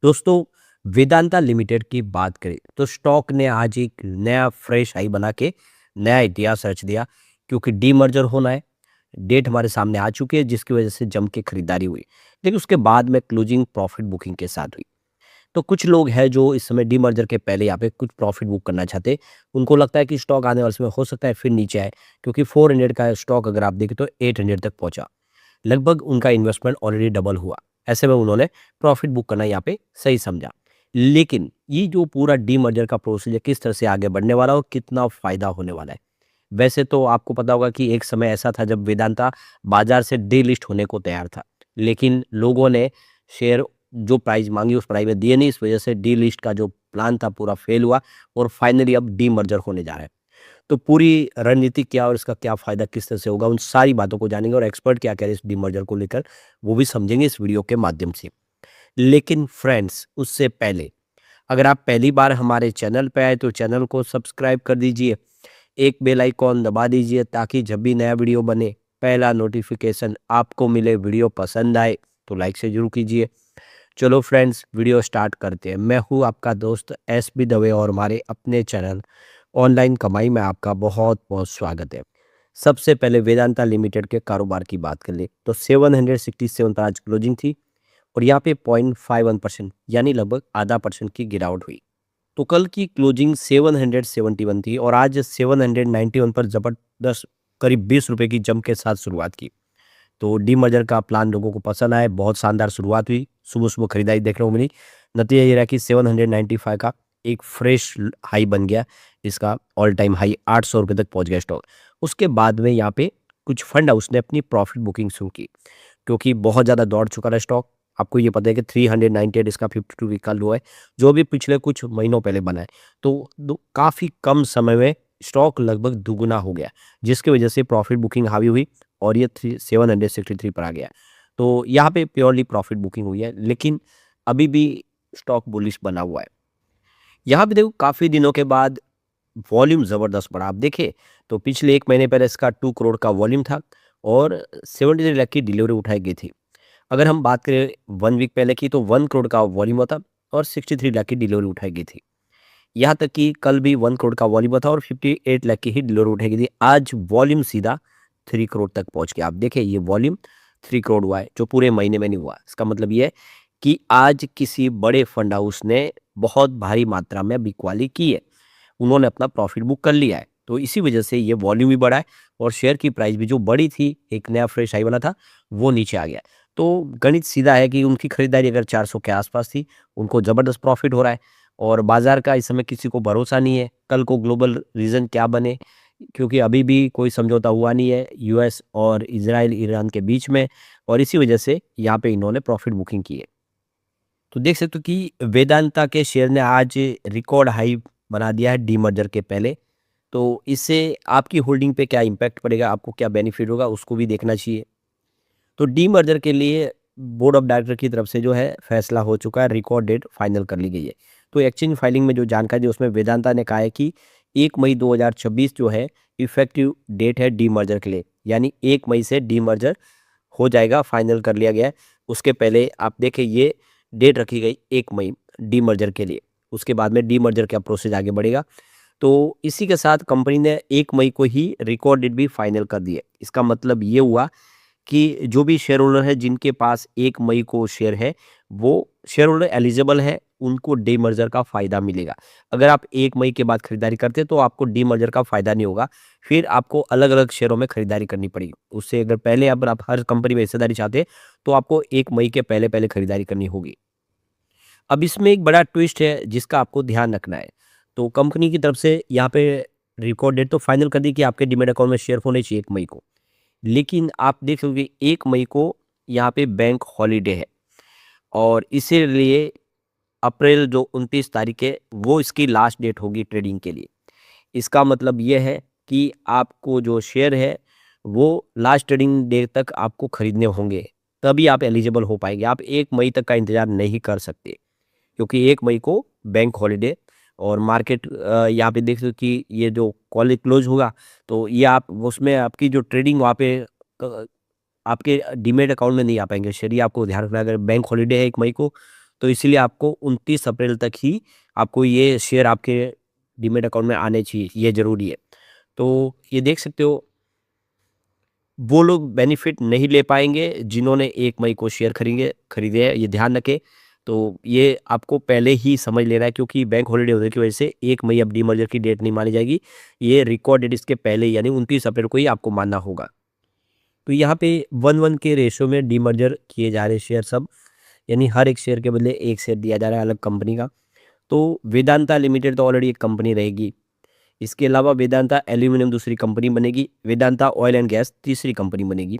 दोस्तों, वेदांता लिमिटेड की बात करें तो स्टॉक ने आज एक नया फ्रेश हाई बना के नया इतिहास रच दिया क्योंकि डीमर्जर होना है। डेट हमारे सामने आ चुकी है जिसकी वजह से जम के खरीदारी हुई, लेकिन उसके बाद में क्लोजिंग प्रॉफिट बुकिंग के साथ हुई। तो कुछ लोग हैं जो इस समय डीमर्जर के पहले यहाँ पे कुछ प्रॉफिट बुक करना चाहते हैं। उनको लगता है कि स्टॉक आने वाले समय हो सकता है फिर नीचे आए, क्योंकि 400 का स्टॉक अगर आप देखें तो 800 तक पहुंचा। लगभग उनका इन्वेस्टमेंट ऑलरेडी डबल हुआ। ऐसे में उन्होंने प्रॉफिट बुक करना यहाँ पे सही समझा। लेकिन ये जो पूरा डीमर्जर का प्रोसीजर किस तरह से आगे बढ़ने वाला है और कितना फ़ायदा होने वाला है। वैसे तो आपको पता होगा कि एक समय ऐसा था जब वेदांता बाज़ार से डीलिस्ट होने को तैयार था। लेकिन लोगों ने शेयर जो प्राइस माँगी उस प्राइस में दिए नहीं, इस वजह से डीलिस्ट का जो प्लान था पूरा फेल हुआ और फाइनली अब डीमर्जर होने जा रहा है। तो पूरी रणनीति क्या और इसका क्या फ़ायदा किस तरह से होगा, उन सारी बातों को जानेंगे और एक्सपर्ट क्या कह रहे हैं इस डीमर्जर को लेकर, वो भी समझेंगे इस वीडियो के माध्यम से। लेकिन फ्रेंड्स, उससे पहले अगर आप पहली बार हमारे चैनल पे आए तो चैनल को सब्सक्राइब कर दीजिए, एक बेल आइकॉन दबा दीजिए ताकि जब भी नया वीडियो बने पहला नोटिफिकेशन आपको मिले। वीडियो पसंद आए तो लाइक से जरूर कीजिए। चलो फ्रेंड्स, वीडियो स्टार्ट करते हैं। मैं हूँ आपका दोस्त एसबी दवे और हमारे अपने चैनल ऑनलाइन कमाई में आपका बहुत बहुत स्वागत है। सबसे पहले वेदांता लिमिटेड के कारोबार की बात कर ले तो 767 पर आज क्लोजिंग थी और यहाँ पे 0.51% यानी लगभग आधा परसेंट की गिरावट हुई। तो कल की क्लोजिंग 771 थी और आज 791 पर जबरदस्त करीब 20 रुपए की जंप के साथ शुरुआत की। तो डीमर्जर का प्लान लोगों को पसंद आया, बहुत शानदार शुरुआत हुई, सुबह सुबह खरीदारी देखने को मिली। नतीजा ये रहा कि 795 का एक फ्रेश हाई बन गया। इसका ऑल टाइम हाई 800 रुपये तक पहुंच गया स्टॉक। उसके बाद में यहाँ पे कुछ फंड हाउस ने अपनी प्रॉफिट बुकिंग शुरू की क्योंकि बहुत ज़्यादा दौड़ चुका था स्टॉक। आपको ये पता है कि 398 इसका 52 वीक का लो है, जो भी पिछले कुछ महीनों पहले बना है। तो काफ़ी कम समय में स्टॉक लगभग दुगुना हो गया, जिसकी वजह से प्रॉफिट बुकिंग हावी हुई और ये 763 पर आ गया। तो यहाँ पे प्योरली प्रॉफिट बुकिंग हुई है, लेकिन अभी भी स्टॉक बुलिश बना हुआ है। यहाँ पे देखो काफ़ी दिनों के बाद वॉल्यूम ज़बरदस्त बढ़ा। आप देखें तो पिछले 1 महीने पहले इसका 2 करोड़ का वॉल्यूम था और 73 लाख की डिलीवरी उठाई गई थी। अगर हम बात करें 1 वीक पहले की तो 1 करोड़ का वॉल्यूम था और 63 लाख की डिलीवरी उठाई गई थी। यहाँ तक कि कल भी 1 करोड़ का वॉल्यूम था और 58 लाख की ही डिलीवरी उठाई गई थी। आज वॉल्यूम सीधा 3 करोड़ तक पहुँच गया। आप देखें ये वॉल्यूम 3 करोड़ हुआ है, जो पूरे महीने में नहीं हुआ। इसका मतलब ये है कि आज किसी बड़े फंड हाउस ने बहुत भारी मात्रा में बिकवाली की है। उन्होंने अपना प्रॉफिट बुक कर लिया है, तो इसी वजह से ये वॉल्यूम भी बढ़ा है और शेयर की प्राइस भी जो बड़ी थी, एक नया फ्रेश हाई बना था, वो नीचे आ गया। तो गणित सीधा है कि उनकी खरीदारी अगर 400 के आसपास थी, उनको ज़बरदस्त प्रॉफिट हो रहा है और बाज़ार का इस समय किसी को भरोसा नहीं है, कल को ग्लोबल रीजन क्या बने, क्योंकि अभी भी कोई समझौता हुआ नहीं है यूएस और इज़राइल, ईरान के बीच में, और इसी वजह से यहाँ पे इन्होंने प्रॉफिट बुकिंग की है। तो देख सकते हो कि वेदांता के शेयर ने आज रिकॉर्ड हाई बना दिया है डीमर्जर के पहले। तो इससे आपकी होल्डिंग पे क्या इम्पैक्ट पड़ेगा, आपको क्या बेनिफिट होगा, उसको भी देखना चाहिए। तो डीमर्जर के लिए बोर्ड ऑफ डायरेक्टर की तरफ से जो है फैसला हो चुका है, रिकॉर्ड डेट फाइनल कर ली गई है। तो एक्सचेंज फाइलिंग में जो जानकारी है उसमें वेदांता ने कहा है कि 1 मई 2026 जो है इफेक्टिव डेट है डीमर्जर के लिए, यानी 1 मई से डीमर्जर हो जाएगा, फाइनल कर लिया गया है। उसके पहले आप देखें ये डेट रखी गई 1 मई डीमर्जर के लिए। उसके बाद में डीमर्जर का प्रोसेस आगे बढ़ेगा। तो इसी के साथ कंपनी ने 1 मई को ही रिकॉर्ड डेट भी फाइनल कर दी है। इसका मतलब ये हुआ कि जो भी शेयर होल्डर है जिनके पास 1 मई को शेयर है, वो शेयर होल्डर एलिजिबल है, उनको डीमर्जर का फ़ायदा मिलेगा। अगर आप 1 मई के बाद खरीदारी करते हैं तो आपको डीमर्जर का फ़ायदा नहीं होगा, फिर आपको अलग-अलग शेयरों में खरीदारी करनी पड़ेगी। उससे अगर पहले अगर आप हर कंपनी में हिस्सेदारी चाहते हैं, तो आपको 1 मई के पहले-पहले खरीदारी करनी होगी। अब इसमें एक बड़ा ट्विस्ट है जिसका आपको ध्यान रखना है। तो कंपनी की तरफ से यहाँ पे रिकॉर्ड डेट तो फाइनल कर दी कि आपके डीमैट अकाउंट में शेयर होने चाहिए 1 मई को। लेकिन आप देख सकते 1 मई को यहाँ पे बैंक हॉलिडे है और इसीलिए अप्रैल जो 29 तारीख है वो इसकी लास्ट डेट होगी ट्रेडिंग के लिए। इसका मतलब ये है कि आपको जो शेयर है वो लास्ट ट्रेडिंग डे तक आपको खरीदने होंगे, तभी आप एलिजिबल हो पाएंगे। आप 1 मई तक का इंतजार नहीं कर सकते, क्योंकि 1 मई को बैंक हॉलिडे और मार्केट यहाँ पे देख सकते हो कि ये जो कॉलेज क्लोज होगा, तो ये आप उसमें आपकी जो ट्रेडिंग वहाँ पे आपके डीमेट अकाउंट में नहीं आ पाएंगे शेयर। ये आपको ध्यान रखना है। अगर बैंक हॉलिडे है 1 मई को, तो इसीलिए आपको 29 अप्रैल तक ही आपको ये शेयर आपके डीमैट अकाउंट में आने चाहिए, ये ज़रूरी है। तो ये देख सकते हो, वो लोग बेनिफिट नहीं ले पाएँगे जिन्होंने 1 मई को शेयर खरीदे हैं, ये ध्यान रखें। तो ये आपको पहले ही समझ लेना है, क्योंकि बैंक हॉलिडे होने की वजह से 1 मई अब डीमर्जर की डेट नहीं मानी जाएगी। ये रिकॉर्ड डेट इसके पहले ही यानी 29 अप्रैल को ही आपको मानना होगा। तो यहाँ पे 1-1 के रेशियो में डीमर्जर किए जा रहे शेयर सब, यानी हर एक शेयर के बदले 1 शेयर दिया जा रहा है अलग कंपनी का। तो वेदांता लिमिटेड तो ऑलरेडी एक कंपनी रहेगी। इसके अलावा वेदांता एल्यूमिनियम दूसरी कंपनी बनेगी, वेदांता ऑयल एंड गैस तीसरी कंपनी बनेगी,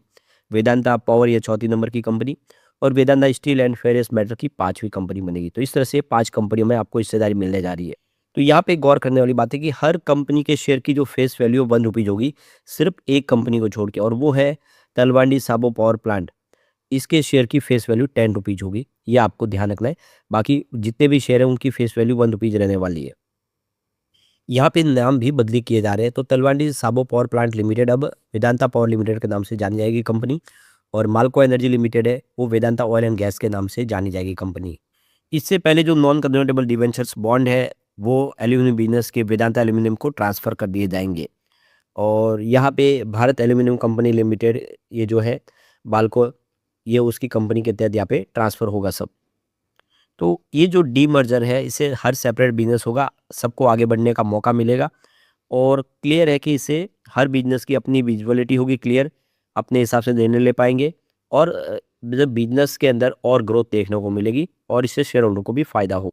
वेदांता पावर ये चौथी नंबर की कंपनी, और Vedanta steel and ferrous metal की 5वीं कंपनी बनेगी। तो इस तरह से 5 कंपनियों में आपको हिस्सेदारी मिलने जा रही है। तो यहाँ पे गौर करने वाली बात है कि हर कंपनी के शेयर की जो फेस वैल्यू 1 रुपीज़ होगी, सिर्फ एक कंपनी को छोड़ के, और वो है तलवांडी साबो पावर प्लांट। इसके शेयर की फेस वैल्यू 10 रुपीज़ होगी, ये आपको ध्यान रखना है। बाकी जितने भी शेयर हैं उनकी फेस वैल्यू 1 रुपीज़ रहने वाली है। यहाँ पे नाम भी बदली किए जा रहे हैं, तो तलवांडी साबो पावर प्लांट लिमिटेड अब वेदांता पावर लिमिटेड के नाम से जानी जाएगी कंपनी, और माल्को एनर्जी लिमिटेड है वो वेदांता ऑयल एंड गैस के नाम से जानी जाएगी कंपनी। इससे पहले जो नॉन कन्वर्टेबल डिवेंचर्स बॉन्ड है वो एल्यूमिनियम बिजनेस के वेदांता एल्यूमिनियम को ट्रांसफ़र कर दिए जाएंगे, और यहाँ पे भारत एल्यूमिनियम कंपनी लिमिटेड ये जो है बाल्को, ये उसकी कंपनी के तहत यहाँ पे ट्रांसफ़र होगा सब। तो ये जो डीमर्जर है इससे हर सेपरेट बिजनेस होगा, सबको आगे बढ़ने का मौका मिलेगा, और क्लियर है कि इससे हर बिजनेस की अपनी विजिबिलिटी होगी क्लियर, अपने हिसाब से निर्णय ले पाएंगे, और मतलब बिजनेस के अंदर और ग्रोथ देखने को मिलेगी, और इससे शेयर होल्डर को भी फायदा हो।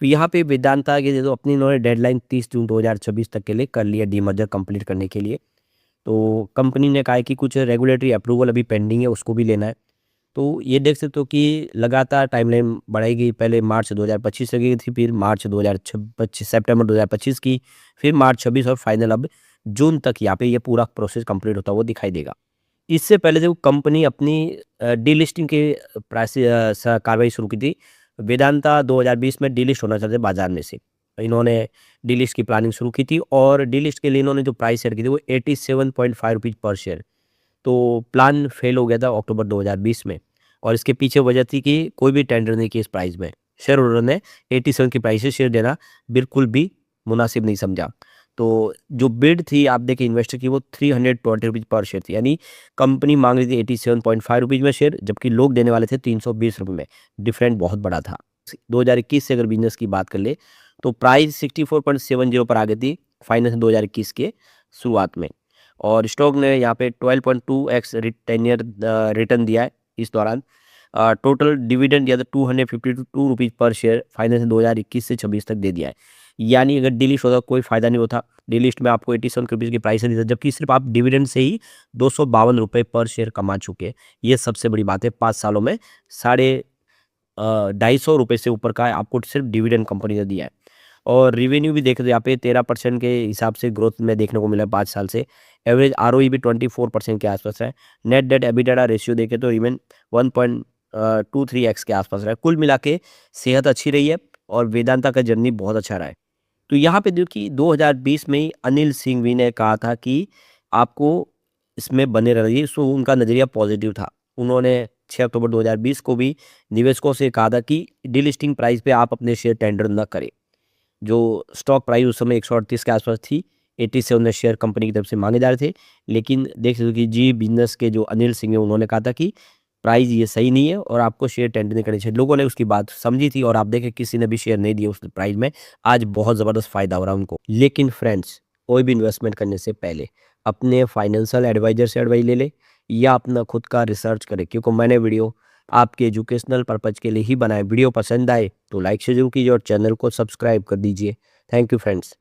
तो यहाँ पे वेदांता के जो अपनी इन्होंने डेडलाइन 30 जून 2026 तक के लिए कर लिया डीमर्जर कंप्लीट करने के लिए। तो कंपनी ने कहा है कि कुछ रेगुलेटरी अप्रूवल अभी पेंडिंग है, उसको भी लेना है। तो ये देख सकते हो कि लगातार टाइमलाइन बढ़ाई गई, पहले मार्च 2025 लगी थी, फिर मार्च 2025 सितंबर 2025 की, फिर मार्च 26 और फाइनल अब जून तक यहाँ पे ये पूरा प्रोसेस कंप्लीट होता हुआ दिखाई देगा। इससे पहले जब कंपनी अपनी डीलिस्टिंग के कार्रवाई शुरू की थी, वेदांता 2020 में डीलिस्ट होना चाहते बाजार में से, इन्होंने डीलिस्ट की प्लानिंग शुरू की थी, और डीलिस्ट के लिए इन्होंने जो प्राइस सेट की थी वो 87.5 रुपीज़ पर शेयर। तो प्लान फेल हो गया था अक्टूबर 2020 में, और इसके पीछे वजह थी कि कोई भी टेंडर नहीं किया इस प्राइस में। शेयर होल्डर ने 87 की प्राइस से शेयर देना बिल्कुल भी मुनासिब नहीं समझा। तो जो बिड थी आप देखिए इन्वेस्टर की, वो 320 रुपीज़ पर शेयर थी, यानी कंपनी मांग रही थी 87.5 रुपीज़ में शेयर, जबकि लोग देने वाले थे 320 रुपये में। डिफरेंट बहुत बड़ा था। 2021 से अगर बिजनेस की बात कर ले तो प्राइस 64.70 पर आ गई थी फाइनेंस 2021 के शुरुआत में, और स्टॉक ने यहाँ पे 12.2x 10 ईयर रिटर्न दिया है इस दौरान। टोटल डिविडेंड दिया था 252 रुपीज़ पर शेयर फाइनेंस 2021 से 26 तक दे दिया है। यानी अगर डिलिस्ट होता कोई फ़ायदा नहीं होता, डिलिस्ट में आपको 87 रुपीज़ की प्राइस दी था, जबकि सिर्फ आप डिविडेंड से ही 252 रुपये पर शेयर कमा चुके हैं। ये सबसे बड़ी बात है, 5 सालों में साढ़े 250 से ऊपर का आपको सिर्फ डिविडेंड कंपनी ने दिया है। और रेवेन्यू भी देखें तो यहाँ पे 13% के हिसाब से ग्रोथ में देखने को मिला है 5 साल से। एवरेज आरओई भी 24% के आसपास है। नेट डेट एबिटेडा रेशियो देखें तो इवन 1.23x के आसपास रहा है। कुल मिला के सेहत अच्छी रही है, और वेदांता का जर्नी बहुत अच्छा रहा है। तो यहाँ पे देखिए 2020 में ही अनिल सिंघवी ने कहा था कि आपको इसमें बने रहिए, सो उनका नज़रिया पॉजिटिव था। उन्होंने 6 अक्टूबर 2020 को भी निवेशकों से कहा था कि डीलिस्टिंग प्राइस पे आप अपने शेयर टेंडर न करें। जो स्टॉक प्राइस उस समय 138 के आसपास थी, 87 शेयर कंपनी की तरफ से मांगे जा रहे थे, लेकिन देख सकते हो कि जी बिजनेस के जो अनिल सिंह है उन्होंने कहा था कि प्राइस ये सही नहीं है और आपको शेयर टेंडर नहीं करनी चाहिए। लोगों ने उसकी बात समझी थी, और आप देखें किसी ने भी शेयर नहीं दिए उस प्राइस में, आज बहुत ज़बरदस्त फायदा हो रहा है उनको। लेकिन फ्रेंड्स, कोई भी इन्वेस्टमेंट करने से पहले अपने फाइनेंशियल एडवाइजर से एडवाइस ले ले, या अपना खुद का रिसर्च करें, क्योंकि मैंने वीडियो आपके एजुकेशनल पर्पज़ के लिए ही बनाए। वीडियो पसंद आए तो लाइक से जरूर कीजिए, और चैनल को सब्सक्राइब कर दीजिए। Thank you friends.